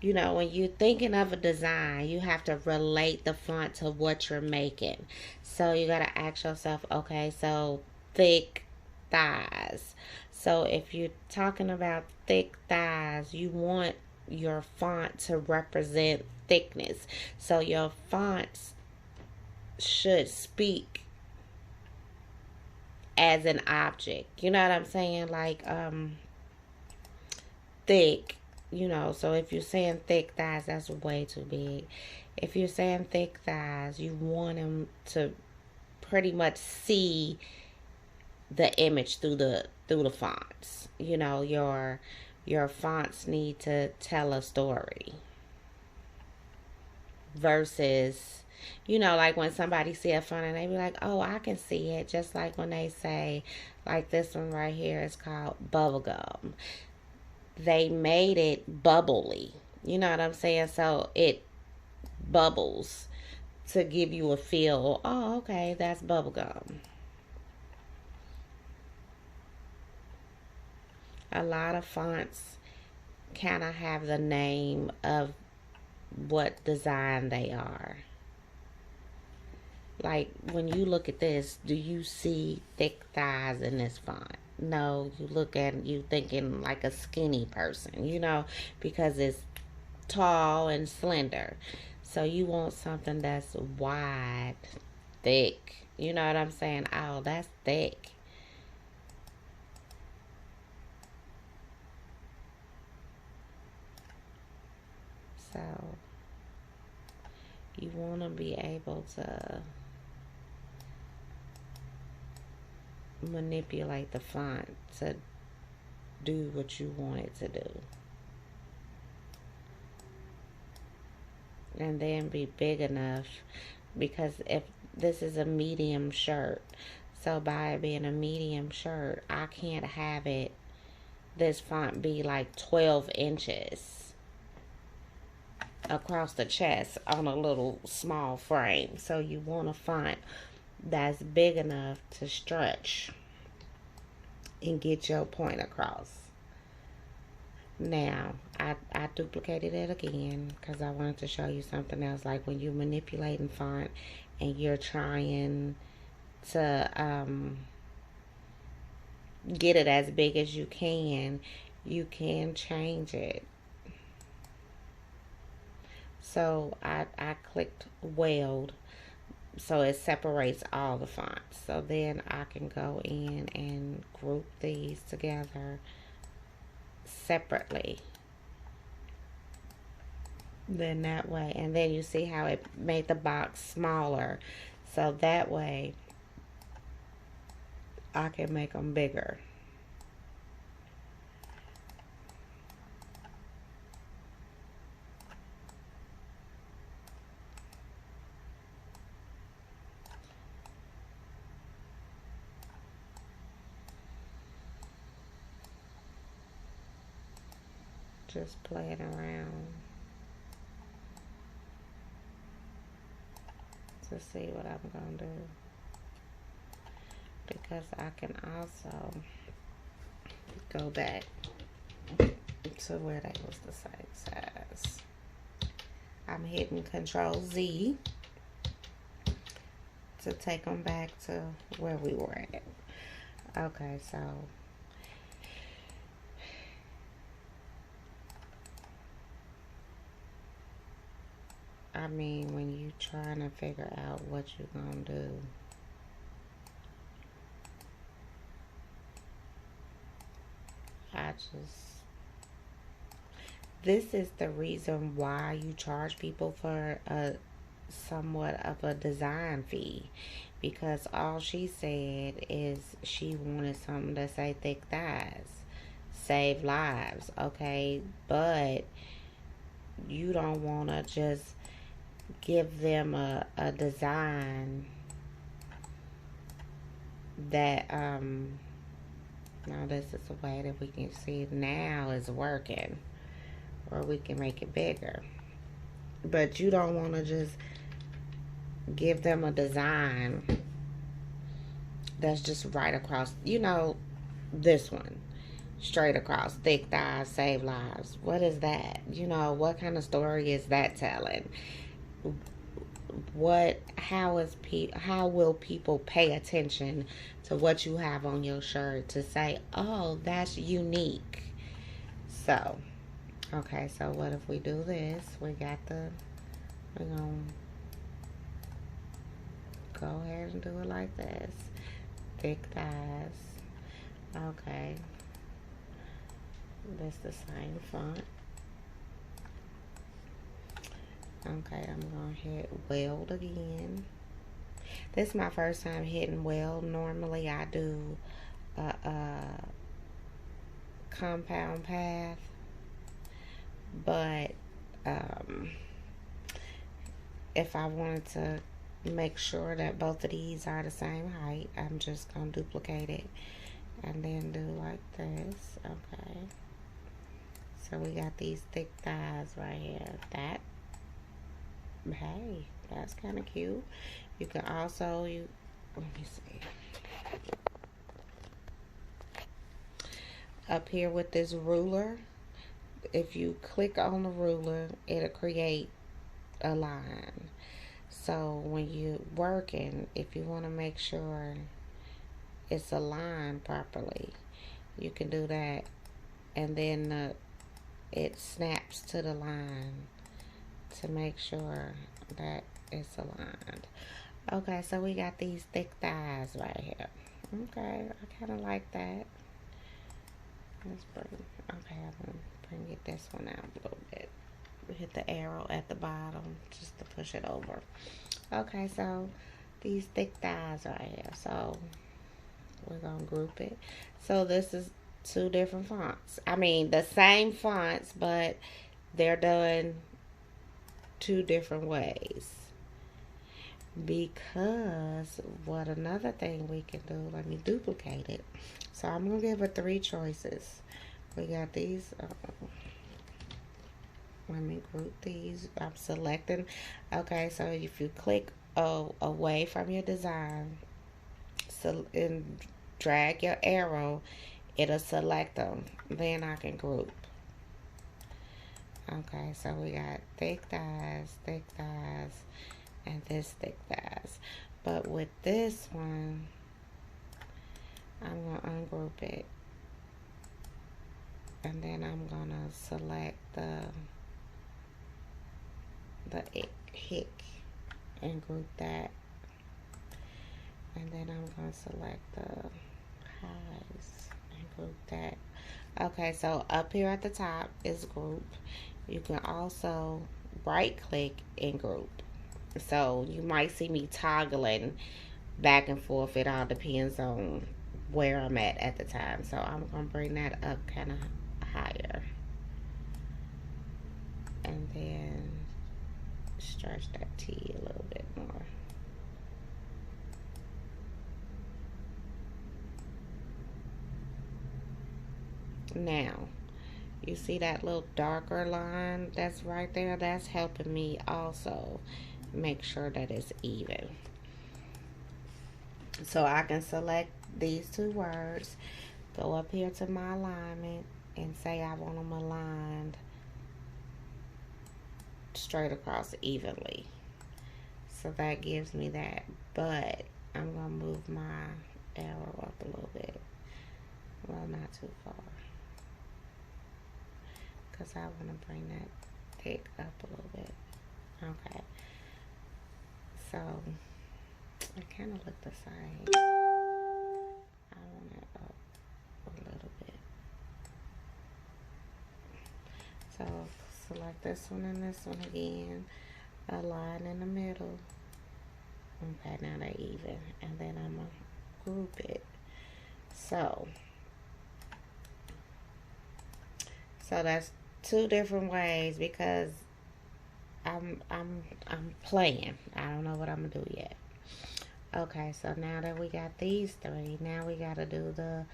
You know, when you're thinking of a design, you have to relate the font to what you're making. So you got to ask yourself, okay, so thick thighs. So if you're talking about thick thighs, you want your font to represent thickness. So your fonts should speak as an object. You know what I'm saying? Like thick, you know. So if you're saying thick thighs, that's way too big. If you're saying thick thighs, you want them to pretty much see the image through the fonts. You know, your fonts need to tell a story versus, you know, like when somebody see a font and they be like, oh, I can see it. Just like when they say, like this one right here is called bubblegum. They made it bubbly. You know what I'm saying? So it bubbles to give you a feel. Oh, okay, that's bubblegum. A lot of fonts kind of have the name of what design they are. Like when you look at this, do you see thick thighs in this font? No, you look at it, you thinking like a skinny person, you know, because it's tall and slender. So you want something that's wide, thick. You know what I'm saying? Oh, that's thick. So you want to be able to manipulate the font to do what you want it to do. And then be big enough, because if this is a medium shirt, so by it being a medium shirt, I can't have it, this font be like 12 inches across the chest on a little small frame. So you want a font that's big enough to stretch and get your point across. Now, I duplicated it again because I wanted to show you something else. Like when you're manipulating font and you're trying to get it as big as you can change it. So I clicked weld so it separates all the fonts. So then I can go in and group these together separately. Then that way, and then you see how it made the box smaller. So that way I can make them bigger. Just playing around to see what I'm gonna do, because I can also go back to where they was the same size. I'm hitting Control Z to take them back to where we were at. Okay, so I mean, when you trying to figure out what you're gonna do, this is the reason why you charge people for a somewhat of a design fee, because all she said is she wanted something to say thick thighs, save lives, okay? But you don't want to just give them a design that now this is a way that we can see now is working, or we can make it bigger. But you don't want to just give them a design that's just right across, you know, this one. straight across, thick thighs save lives. What is that? You know, what kind of story is that telling? How will people pay attention to what you have on your shirt to say, oh, that's unique? So, okay, so what if we do this? We're gonna go ahead and do it like this. Thick thighs. Okay. This the same font. Okay, I'm gonna hit weld again. This is my first time hitting weld. Normally I do a compound path, but if I wanted to make sure that both of these are the same height, I'm just gonna duplicate it and then do like this. Okay, so we got these thick thighs right here. Hey, that's kind of cute. You can also let me see, up here with this ruler, if you click on the ruler, it'll create a line. So when you're working, if you want to make sure it's aligned properly, you can do that, and then it snaps to the line to make sure that it's aligned. Okay, so we got these thick thighs right here. Okay, I kind of like that. Let's bring, okay, I'm going to bring this one out a little bit. Hit the arrow at the bottom just to push it over. Okay, so these thick thighs right here. So we're going to group it. So this is two different fonts. I mean, the same fonts, but they're done two different ways. Because what another thing we can do, let me duplicate it. So I'm going to give it 3 choices. We got these. Let me group these. I'm selecting. Okay, so if you click away from your design, so and drag your arrow, it'll select them. Then I can group. Okay, so we got thick thighs, and this thick thighs. But with this one, I'm going to ungroup it. And then I'm going to select the hick and group that. And then I'm going to select the highs and group that. Okay, so up here at the top is group. You can also right click and group. So you might see me toggling back and forth. It all depends on where I'm at the time. So I'm going to bring that up kind of higher. And then stretch that T a little bit more. Now, you see that little darker line that's right there? That's helping me also make sure that it's even. So I can select these 2 words, go up here to my alignment, and say I want them aligned straight across evenly. So that gives me that. But I'm going to move my arrow up a little bit. Well, not too far. Because I want to bring that thick up a little bit. Okay. So, it kind of look the same. I want it up a little bit. So, select this one and this one again. A line in the middle. Okay, now they're even. And then I'm going to group it. So that's 2 different ways because I'm playing. I don't know what I'm gonna do yet. Okay, so now that we got these 3, now we gotta do the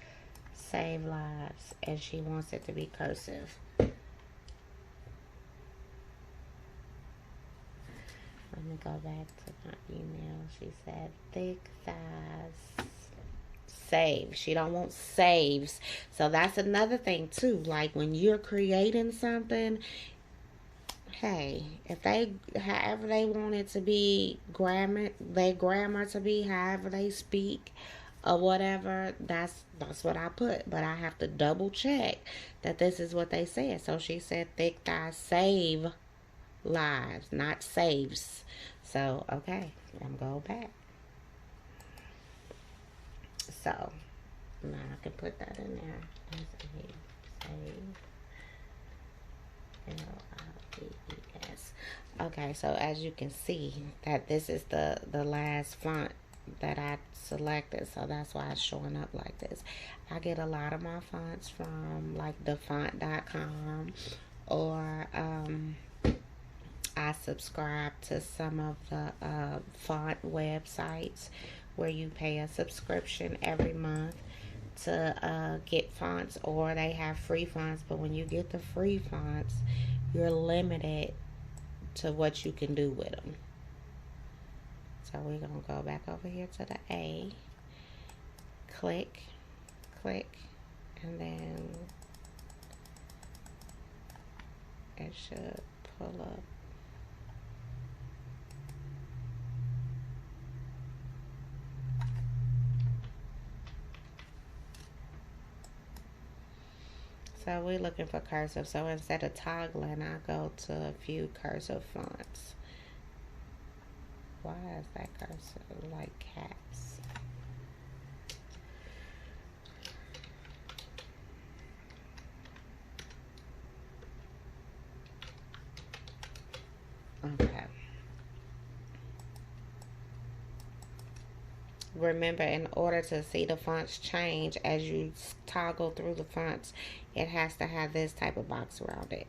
save lives, and she wants it to be cursive. Let me go back to my email. She said thick thighs save. She don't want saves. So that's another thing too. Like when you're creating something, hey, if they however they want it to be grammar, their grammar to be however they speak or whatever, that's what I put. But I have to double check that this is what they said. So she said thick thighs save lives, not saves. So okay, I'm going back. So now I can put that in there. Save. L-I-V-E-S. Okay, so as you can see, that this is the last font that I selected, so that's why it's showing up like this. I get a lot of my fonts from like thefont.com, or I subscribe to some of the font websites where you pay a subscription every month to get fonts, or they have free fonts. But when you get the free fonts, you're limited to what you can do with them. So we're gonna go back over here to the A, click, and then it should pull up. So we're looking for cursive. So instead of toggling, I go to a few cursive fonts. Why is that cursive like caps? Okay. Remember, in order to see the fonts change as you toggle through the fonts, it has to have this type of box around it.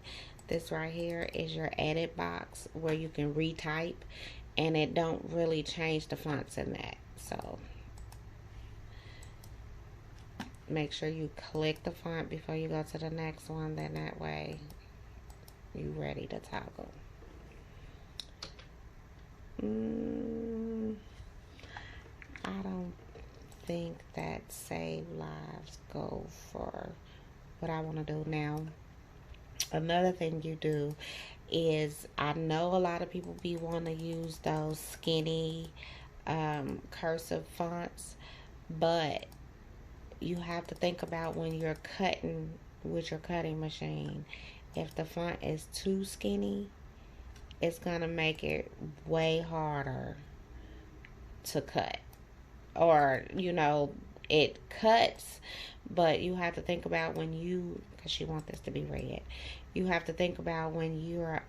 This right here is your edit box where you can retype, and it don't really change the fonts in that. So make sure you click the font before you go to the next one, then that way you ready to toggle. I don't think that save lives go for what I want to do now. Another thing you do is, I know a lot of people be wanting to use those skinny cursive fonts, but you have to think about when you're cutting with your cutting machine. If the font is too skinny, it's gonna make it way harder to cut. Or, you know, it cuts, but you have to think about when you, because you want this to be red, you have to think about when you're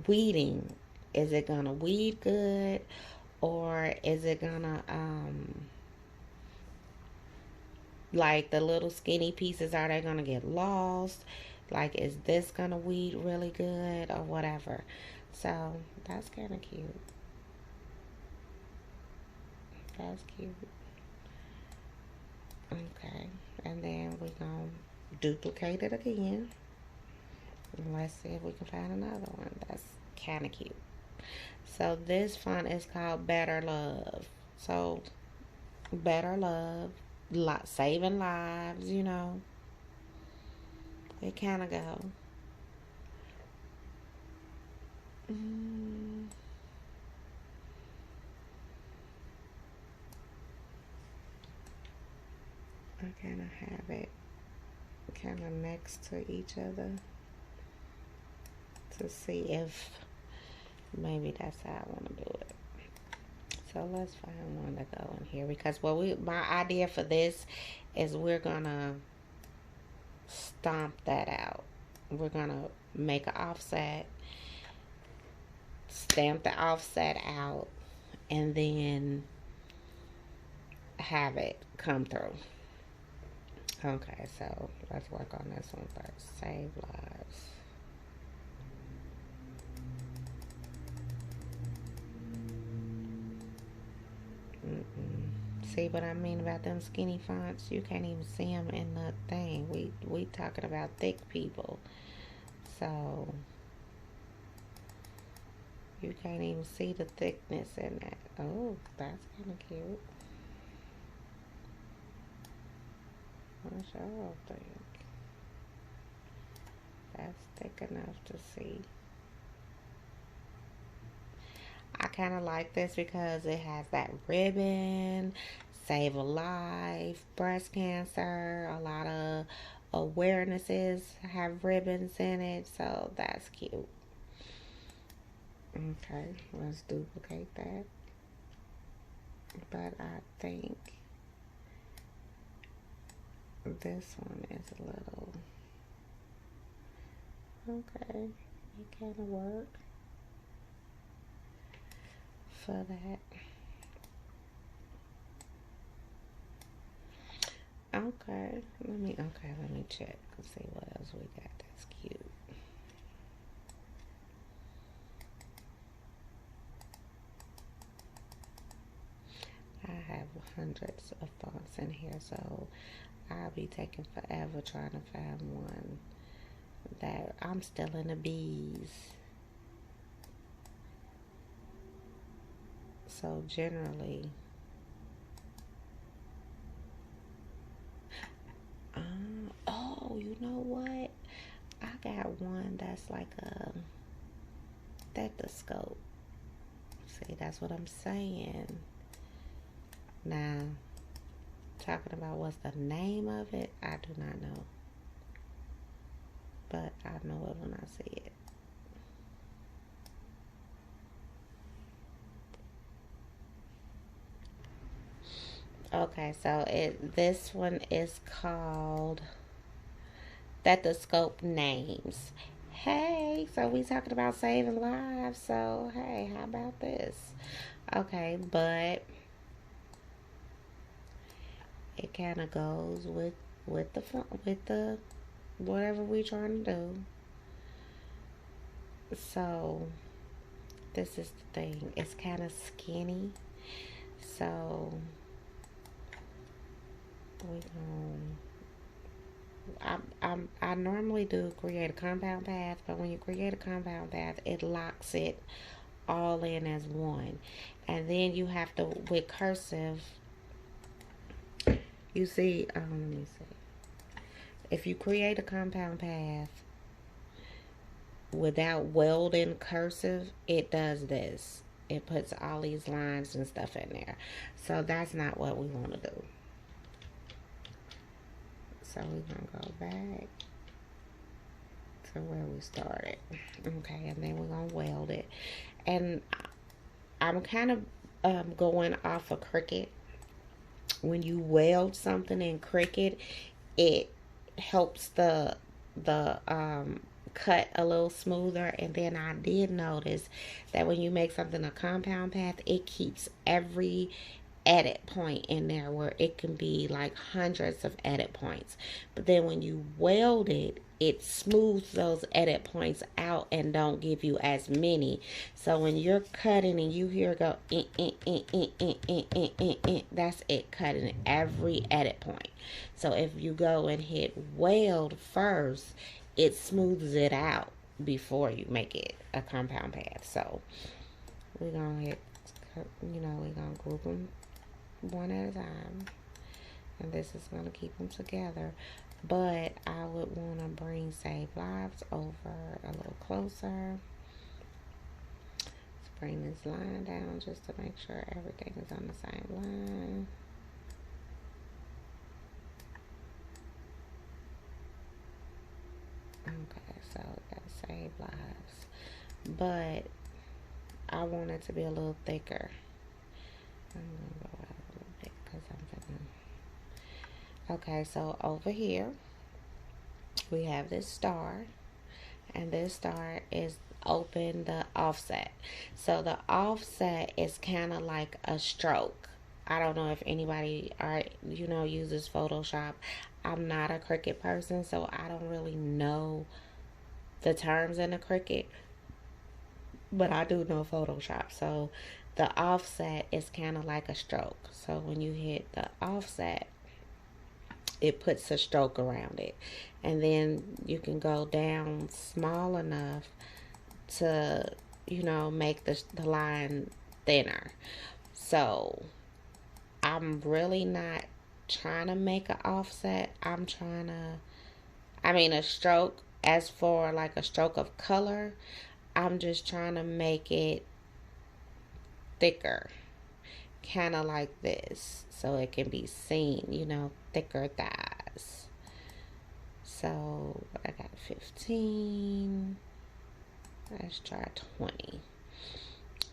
weeding. Is it gonna weed good, or is it gonna like the little skinny pieces, are they gonna get lost? Like, is this gonna weed really good or whatever? So that's kind of cute. That's cute. Okay, and then we're gonna duplicate it again. And let's see if we can find another one that's kind of cute. So this font is called Better Love. So Better Love, saving lives, you know. It kind of go. I kind of have it kind of next to each other to see if maybe that's how I want to do it. So let's find one to go in here, because my idea for this is we're gonna stomp that out. We're gonna make an offset, stamp the offset out, and then have it come through. Okay, so let's work on this one first. Save lives. See what I mean about them skinny fonts? You can't even see them in the thing. We talking about thick people. So You can't even see the thickness in that. Oh, that's kind of cute. What y'all think? That's thick enough to see. I kind of like this because it has that ribbon, save a life, breast cancer, a lot of awarenesses have ribbons in it, so that's cute. Okay, let's duplicate that. But I think this one is a little, okay, it kind of work for that. Okay, let me check and see what else we got that's cute. I have hundreds of fonts in here, so I'll be taking forever trying to find one that I'm still in the bees. So generally, oh, you know what? I got one that's like a stethoscope. See, that's what I'm saying. Now, talking about what's the name of it, I do not know. But I know it when I see it. Okay, so this one is called Stethoscope Names. Hey, so we talking about saving lives. So hey, how about this? Okay, but it kind of goes with the whatever we trying to do. So this is the thing. It's kind of skinny. So we I normally do create a compound path, but when you create a compound path, it locks it all in as one, and then you have to with cursive. You see, let me see. If you create a compound path without welding cursive, it does this. It puts all these lines and stuff in there. So that's not what we want to do. So we're going to go back to where we started. Okay, and then we're going to weld it. And I'm kind of going off of Cricut. When you weld something in Cricut, it helps the cut a little smoother. And then I did notice that when you make something a compound path, it keeps every edit point in there, where it can be like hundreds of edit points. But then when you weld it, it smooths those edit points out and don't give you as many. So when you're cutting and you hear go that's it, cutting every edit point. So if you go and hit weld first, it smooths it out before you make it a compound path. So we're gonna hit, we're gonna group them one at a time, and this is going to keep them together. But I would want to bring Save Lives over a little closer. Let's bring this line down just to make sure everything is on the same line. Okay, so we got Save Lives, but I want it to be a little thicker. I'm going to go out a little bit because okay, so over here we have this star, and this star is open the offset. So the offset is kind of like a stroke. I don't know if anybody uses Photoshop. I'm not a Cricut person, so I don't really know the terms in the Cricut, but I do know Photoshop. So the offset is kind of like a stroke. So when you hit the offset, it puts a stroke around it. And then you can go down small enough to you know, make the line thinner. So I'm really not trying to make an offset. I'm trying to, I mean, a stroke, as for like a stroke of color, I'm just trying to make it thicker, kind of like this, so it can be seen, you know, thicker thighs. So I got 15. Let's try 20.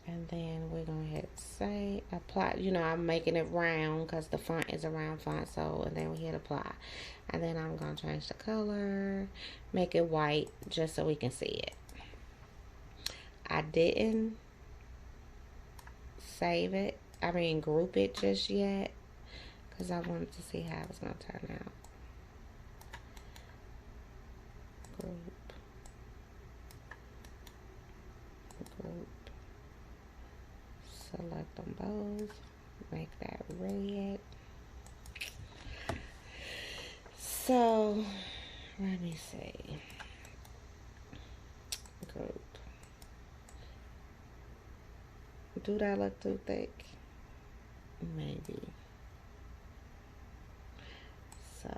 And then we're going to hit say apply. You know, I'm making it round because the font is a round font. So, and then we hit apply. And then I'm going to change the color, make it white just so we can see it. I didn't save it, I mean group it just yet, because I wanted to see how it was going to turn out. Group, group, select them both, make that red. So let me see, group. Do that look too thick? Maybe. So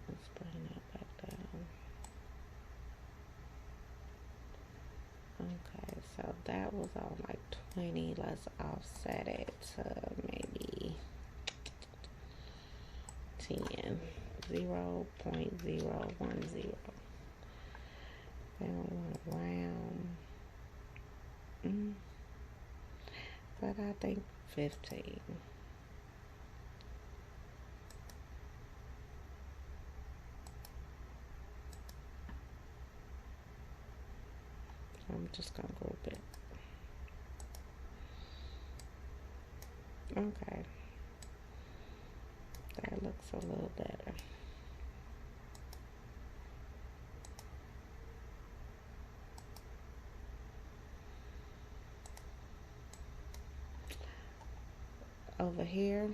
let's bring that back down. Okay, so that was on like 20. Let's offset it to maybe 10. 0.010. Then we want to round. But I think 15. I'm just gonna group it. Okay. That looks a little better. Over here,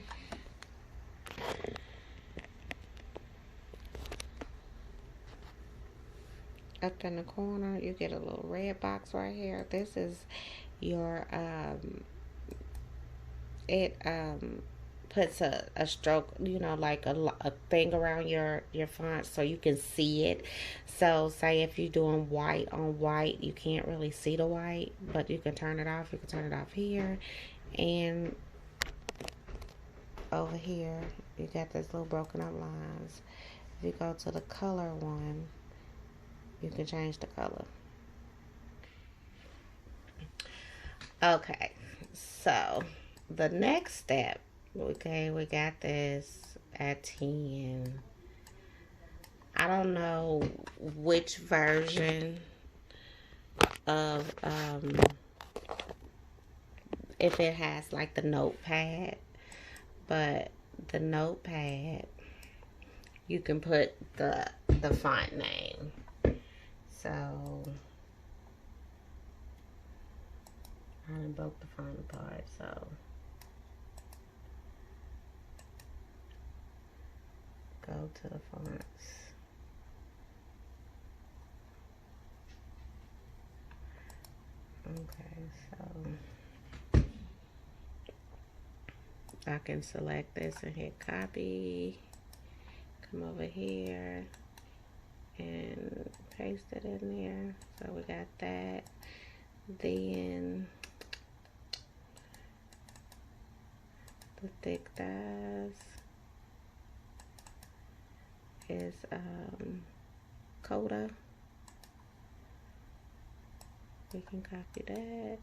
up in the corner, you get a little red box right here. This is your it puts a stroke, you know, like a thing around your font so you can see it. So say if you're doing white on white, you can't really see the white, but you can turn it off. You can turn it off here, and over here you got this little broken up lines. If you go to the color one, you can change the color. Okay, so the next step, okay, we got this at 10. I don't know which version of if it has like the notepad, but the notepad, you can put the font name. So I broke the font apart, so go to the fonts. Okay, so I can select this and hit copy, come over here and paste it in there. So we got that. Then the thick thighs is Coda. We can copy that,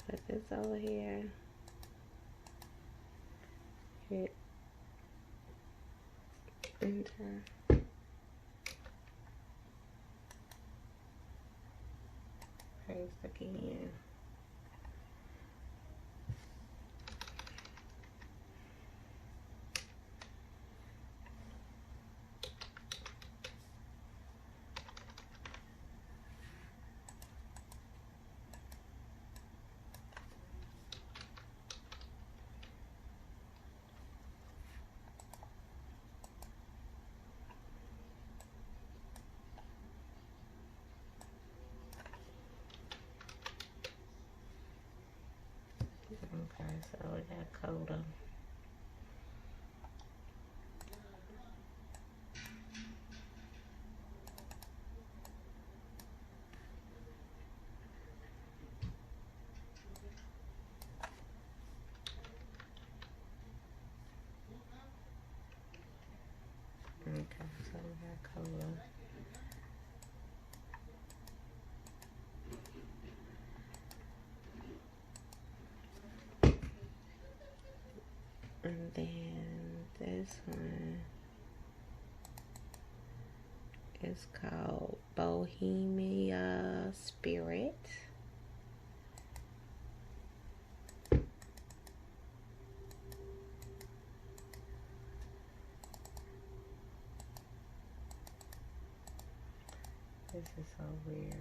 put this over here, hit enter, paste again. color. And then this one is called Bohemia Spirit. This is so weird.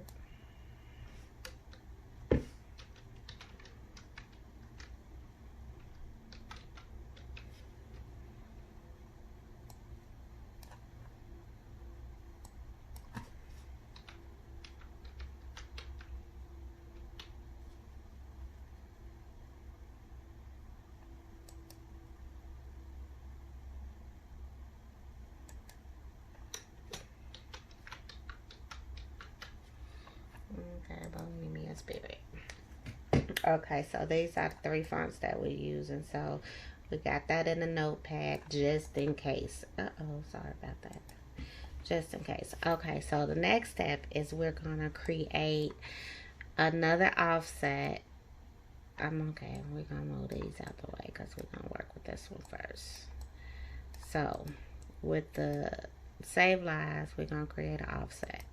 Okay, Bohemia Spirit. Okay, so these are the 3 fonts that we're using. So we got that in the notepad just in case. Uh-oh, sorry about that. Just in case. Okay, so the next step is we're going to create another offset. Okay, we're going to move these out the way because we're going to work with this one first. So with the Save Lives, we're going to create an offset.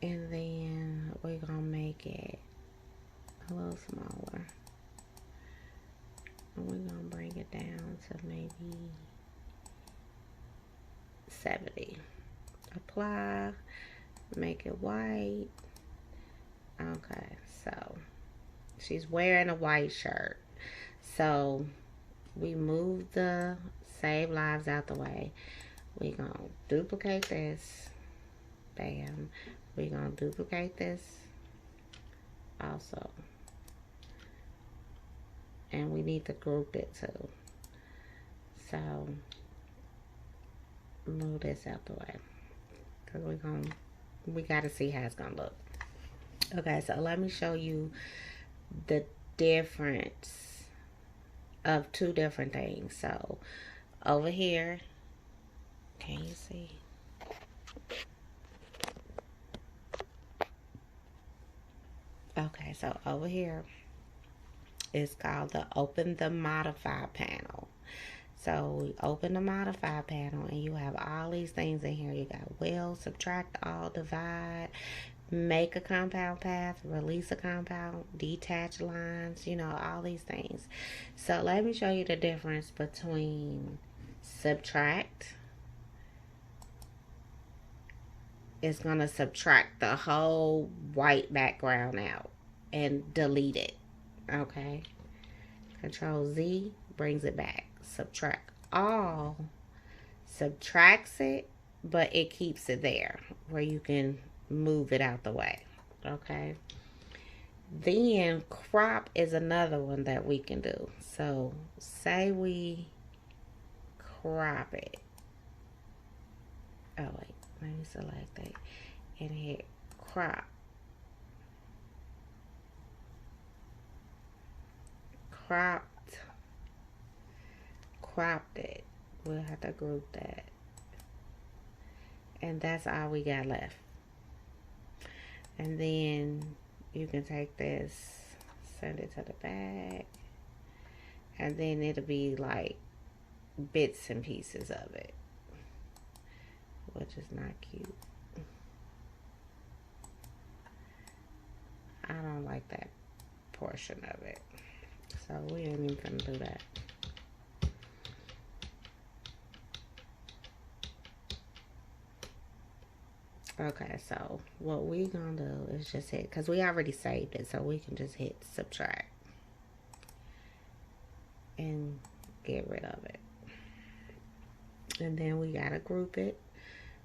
And then we're going to make it a little smaller. And we're going to bring it down to maybe 70. Apply. Make it white. Okay, so she's wearing a white shirt. So we move the Save Lives out the way. We're going to duplicate this. Bam. We're going to duplicate this also. And we need to group it too. So move this out the way. Because we got to see how it's going to look. Okay, so let me show you the difference of 2 different things. So over here, can you see? Okay, so over here is called the Open the Modify panel. So we open the Modify panel and you have all these things in here. You got will, subtract all, divide, make a compound path, release a compound, detach lines, you know, all these things. So let me show you the difference between subtract. It's going to subtract the whole white background out and delete it. Okay. Control Z brings it back. Subtract all subtracts it, but it keeps it there where you can move it out the way. Okay. Then crop is another one that we can do. So say we crop it. Oh wait, let me select that and hit crop. Cropped it. We'll have to group that. And that's all we got left. And then you can take this, send it to the back, and then it'll be like bits and pieces of it, which is not cute. I don't like that portion of it, so we ain't even gonna do that. Okay, so what we gonna do is just hit, because we already saved it, so we can just hit subtract and get rid of it. And then we gotta group it.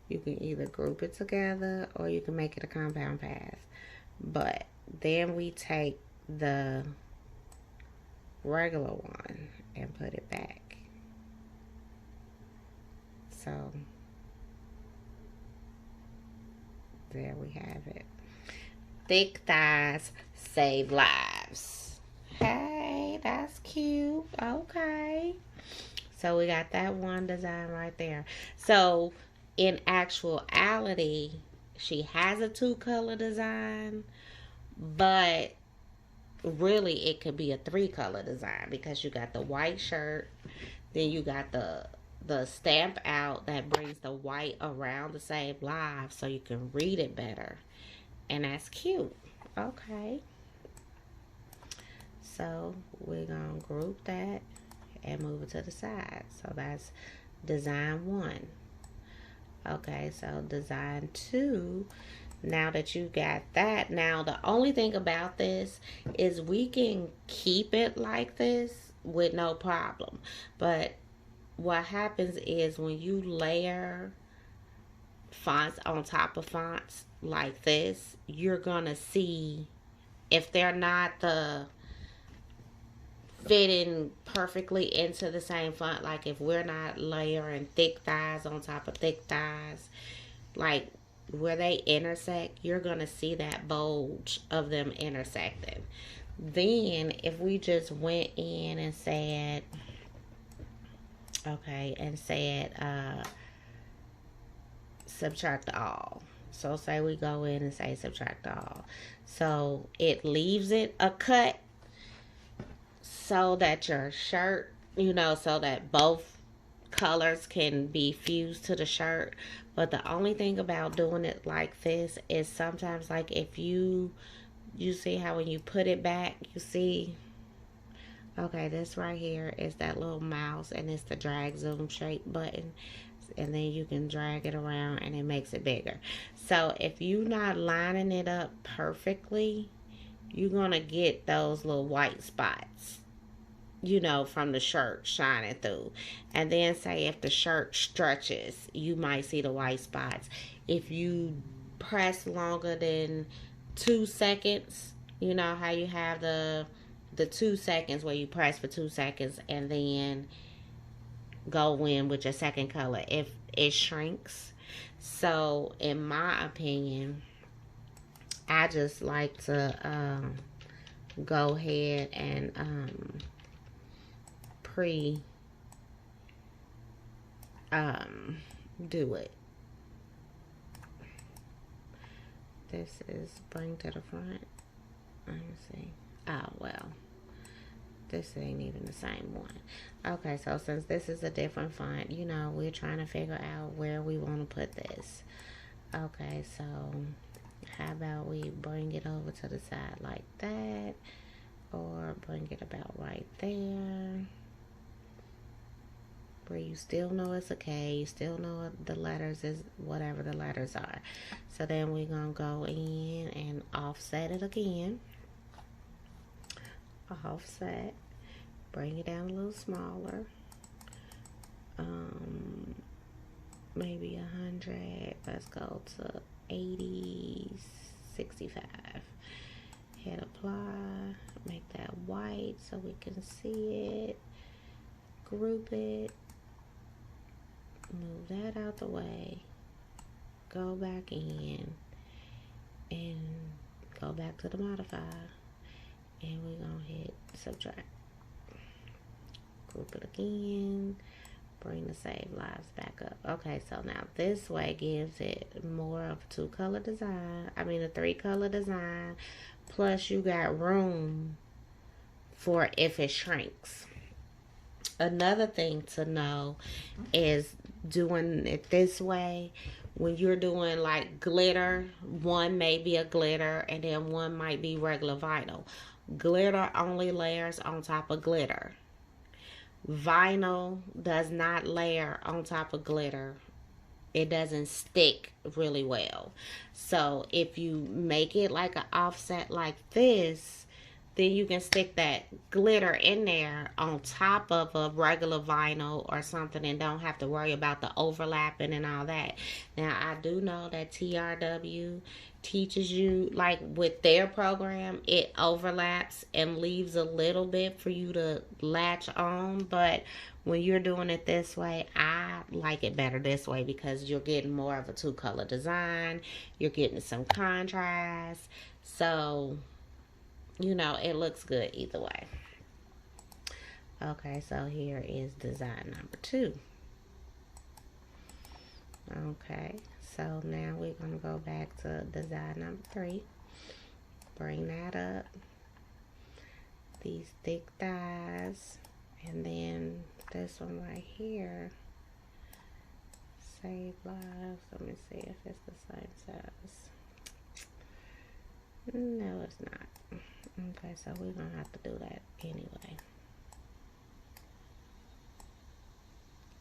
You can either group it together or you can make it a compound path. But then we take the regular one and put it back. So there we have it. Thick thighs save lives. Hey, that's cute. Okay. So we got that one design right there. So in actuality, she has a 2-color design, but really it could be a 3-color design because you got the white shirt, then you got the stamp out that brings the white around the same live so you can read it better. And that's cute. Okay. So we're going to group that and move it to the side. So that's design 1. Okay, so design 2. Now that you got that, now the only thing about this is we can keep it like this with no problem. But what happens is when you layer fonts on top of fonts like this, you're gonna see if they're not the fitting perfectly into the same font, like if we're not layering thick thighs on top of thick thighs, like where they intersect, you're gonna see that bulge of them intersecting. Then if we just went in and said, okay, and said subtract all. So say we go in and say subtract all. So it leaves it a cut so that your shirt, so that both colors can be fused to the shirt. But the only thing about doing it like this is sometimes, like if you see how when you put it back, you see, okay, this right here is that little mouse and it's the drag zoom shape button, and then you can drag it around and it makes it bigger. So if you're not lining it up perfectly, you're gonna get those little white spots, from the shirt shining through. And then say if the shirt stretches, you might see the white spots. If you press longer than 2 seconds, you know how you have the 2 seconds where you press for 2 seconds and then go in with your second color, if it shrinks. So in my opinion, I just like to go ahead and do it. This is bring to the front. Let me see. Oh, well, this ain't even the same one. Okay, so since this is a different font, we're trying to figure out where we want to put this. Okay, so how about we bring it over to the side like that, or bring it about right there, where you still know it's a K, you still know the letters is whatever the letters are. So then we're gonna go in and offset it again. Offset, bring it down a little smaller, maybe 100. Let's go to 80, 65. Hit apply, make that white so we can see it, group it, move that out the way, go back in and go back to the modifier, and we're gonna hit subtract, group it again, bring the save lives back up. Okay, so now this way gives it more of a 2-color design, a 3-color design, plus you got room for if it shrinks. Another thing to know is doing it this way. When you're doing like glitter, one may be a glitter and then one might be regular vinyl. Glitter only layers on top of glitter. Vinyl does not layer on top of glitter. It doesn't stick really well. So if you make it like an offset like this, then you can stick that glitter in there on top of a regular vinyl or something and don't have to worry about the overlapping and all that. Now, I do know that TRW teaches you, like with their program, it overlaps and leaves a little bit for you to latch on. But when you're doing it this way, I like it better this way because you're getting more of a 2-color design. You're getting some contrast. So it looks good either way. Okay, so here is design number 2. Okay, so now we're going to go back to design number 3. Bring that up. These thick thighs. And then this one right here. Save lives. Let me see if it's the same size. No, it's not. Okay, so we're going to have to do that anyway.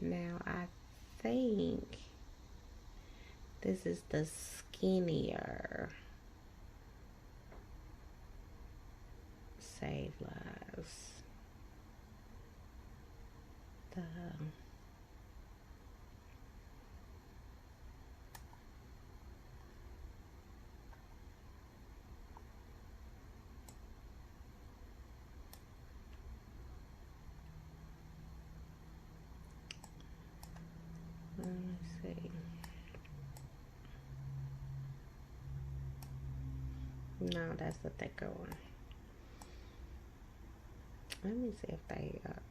Now, I think this is the skinnier Save Lives. Let me see. No, that's the thicker one. Let me see if they are